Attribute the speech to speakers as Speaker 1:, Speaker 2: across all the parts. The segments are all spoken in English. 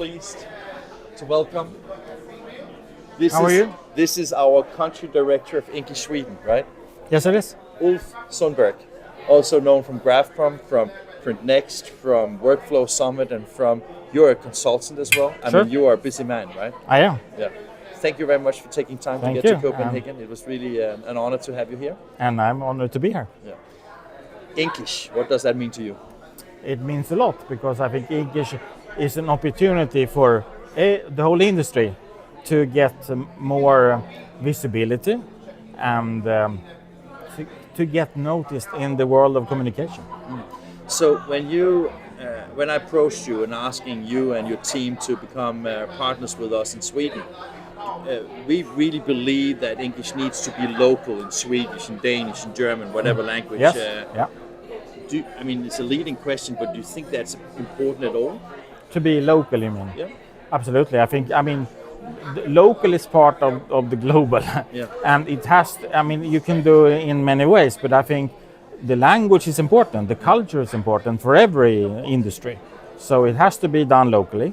Speaker 1: pleased to welcome.
Speaker 2: How are you?
Speaker 1: This is our country director of INKISH Sweden, right?
Speaker 2: Yes, it is.
Speaker 1: Ulf Sunnberg, also known from Grafkom, from PrintNext, from Workflow Summit, and you're a consultant as well. I
Speaker 2: Sure.
Speaker 1: mean, you are a busy man, right?
Speaker 2: I am.
Speaker 1: Yeah. Thank you very much for taking time
Speaker 2: Thank
Speaker 1: to get
Speaker 2: you.
Speaker 1: to Copenhagen. It was really an honor to have you here.
Speaker 2: And I'm honored to be here.
Speaker 1: Yeah. INKISH, what does that mean to you?
Speaker 2: It means a lot because I think INKISH is an opportunity for the whole industry to get more visibility and to get noticed in the world of communication.
Speaker 1: So when I approached you and asking you and your team to become partners with us in Sweden, we really believe that INKISH needs to be local in Swedish, in Danish, in German, whatever language.
Speaker 2: Yes. Yeah.
Speaker 1: I mean, it's a leading question, but do you think that's important at all?
Speaker 2: To be local, you mean?
Speaker 1: Yeah.
Speaker 2: Absolutely. I mean, the local is part of the global.
Speaker 1: Yeah.
Speaker 2: And it has, you can do it in many ways, but I think the language is important, the culture is important for every industry. So it has to be done locally,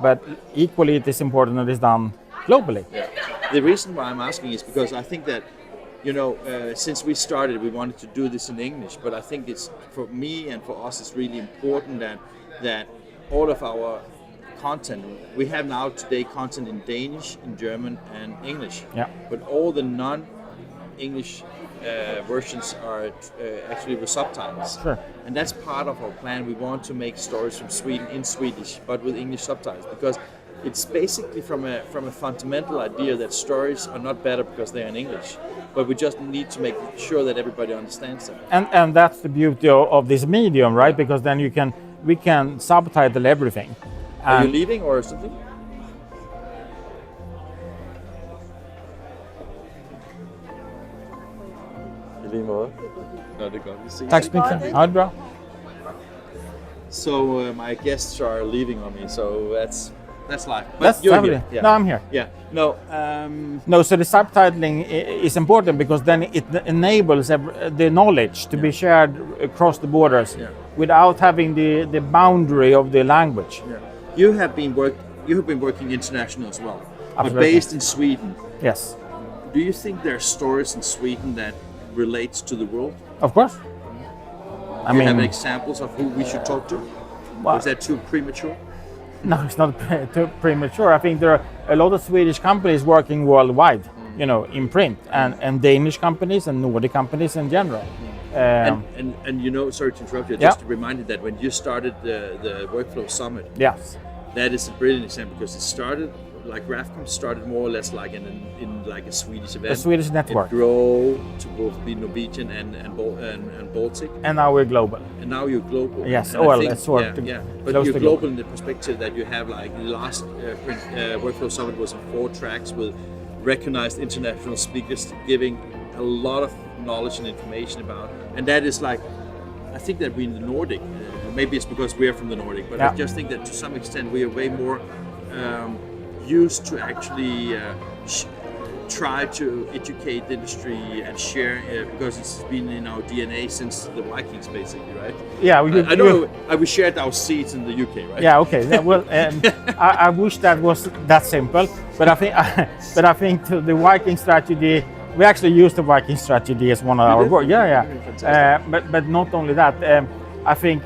Speaker 2: but equally it is important that it's done globally.
Speaker 1: Yeah. The reason why I'm asking is because I think that, since we started, we wanted to do this in English, but I think it's, for me and for us, it's really important that all of our content, we have now today content in Danish, in German, and English.
Speaker 2: Yeah.
Speaker 1: But all the non-English versions are actually with subtitles.
Speaker 2: Sure.
Speaker 1: And that's part of our plan. We want to make stories from Sweden in Swedish, but with English subtitles, because it's basically from a fundamental idea that stories are not better because they are in English, but we just need to make sure that everybody understands them.
Speaker 2: And that's the beauty of this medium, right? Because then we can subtitle everything.
Speaker 1: Are you leaving or something? I lige måde. Nå, det er godt. Vi ses.
Speaker 2: Tak så mycket. Ha det bra.
Speaker 1: So my guests are leaving on me, so that's life. But
Speaker 2: That's
Speaker 1: you're
Speaker 2: family.
Speaker 1: here. Yeah.
Speaker 2: No, I'm here.
Speaker 1: Yeah. No.
Speaker 2: No, so the subtitling is important because then it enables the knowledge to be shared across the borders without having the boundary of the language.
Speaker 1: Yeah. You have been working international as well,
Speaker 2: Absolutely.
Speaker 1: but based in Sweden.
Speaker 2: Yes,
Speaker 1: Do you think there are stories in Sweden that relates to the world?
Speaker 2: of course.
Speaker 1: Do you have examples of who we should talk to?
Speaker 2: Well,
Speaker 1: Or is that too premature?
Speaker 2: No, it's not too premature. I think there are a lot of Swedish companies working worldwide, in print, and Danish companies and Nordic companies in general.
Speaker 1: And sorry to interrupt you, just to remind you that when you started the Workflow Summit,
Speaker 2: Yes,
Speaker 1: that is a brilliant example because it started, like Grafkom started more or less like in like a Swedish event.
Speaker 2: a Swedish network.
Speaker 1: It grew to both be Norwegian and Baltic.
Speaker 2: And now we're global.
Speaker 1: And now you're global.
Speaker 2: Yes,
Speaker 1: And I
Speaker 2: well,
Speaker 1: think-
Speaker 2: it's sort
Speaker 1: yeah,
Speaker 2: of
Speaker 1: yeah. But
Speaker 2: close
Speaker 1: you're
Speaker 2: to
Speaker 1: global
Speaker 2: global.
Speaker 1: in the perspective that you have like the last Workflow Summit was on 4 tracks with recognized international speakers giving a lot of knowledge and information about. And that is like, I think that we in the Nordic, maybe it's because we're from the Nordic, but I just think that to some extent we are way more used to actually try to educate the industry and share because it's been in our DNA since the Vikings, basically, right?
Speaker 2: Yeah,
Speaker 1: I know we shared our seats in the UK, right?
Speaker 2: Yeah, okay. Yeah, well, I wish that was that simple, but I think to the Viking strategy, we actually use the Viking strategy as one of our work. Yeah. But not only that, I think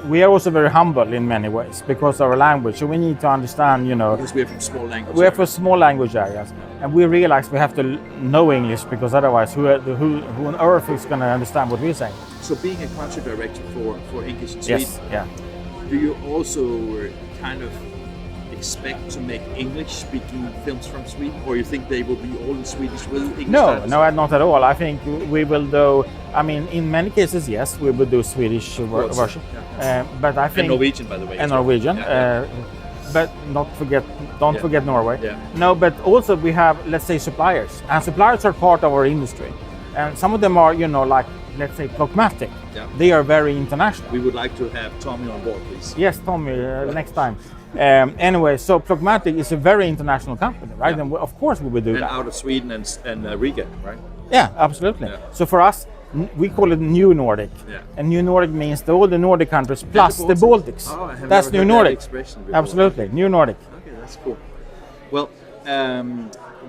Speaker 2: we are also very humble in many ways because of our language. So we need to understand,
Speaker 1: Because we're from small language.
Speaker 2: we're from small language areas, and we realize we have to know English because otherwise, who on earth is going to understand what we're saying?
Speaker 1: So being a country director for INKISH in Sweden,
Speaker 2: Yes. Yeah.
Speaker 1: do you also kind of expect to make English-speaking films from Sweden, or you think they will be all in Swedish with English titles?
Speaker 2: No, not at all. I think we will do. In many cases, yes, we will do Swedish version. But I think
Speaker 1: And Norwegian, by the way.
Speaker 2: and Norwegian.
Speaker 1: Yeah.
Speaker 2: But don't forget Norway.
Speaker 1: Yeah.
Speaker 2: No, but also we have, let's say, suppliers, and suppliers are part of our industry, and some of them are, like, let's say, pragmatic.
Speaker 1: Yeah.
Speaker 2: They are very international.
Speaker 1: We would like to have Tommy on board, please.
Speaker 2: Yes, Tommy, next time. Anyway, so Pragmatic is a very international company, right?
Speaker 1: Yeah.
Speaker 2: And of course we will do
Speaker 1: And
Speaker 2: that.
Speaker 1: out of Sweden and Riga, right?
Speaker 2: Yeah, absolutely.
Speaker 1: Yeah.
Speaker 2: So for us, We call it New Nordic.
Speaker 1: Yeah.
Speaker 2: And New Nordic means all the Nordic countries plus the Baltics.
Speaker 1: Oh, I have
Speaker 2: That's
Speaker 1: never
Speaker 2: New
Speaker 1: heard that
Speaker 2: Nordic.
Speaker 1: expression before.
Speaker 2: Absolutely, New Nordic.
Speaker 1: Okay, that's cool. Well,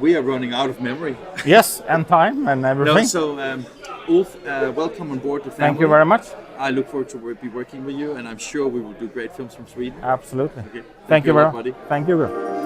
Speaker 1: we are running out of memory.
Speaker 2: Yes, and time and everything.
Speaker 1: No, so Ulf, welcome on board the family.
Speaker 2: Thank you very much.
Speaker 1: I look forward to be working with you, and I'm sure we will do great films from Sweden.
Speaker 2: Absolutely.
Speaker 1: Okay.
Speaker 2: Thank you
Speaker 1: a lot,
Speaker 2: very
Speaker 1: buddy.
Speaker 2: much. Thank you.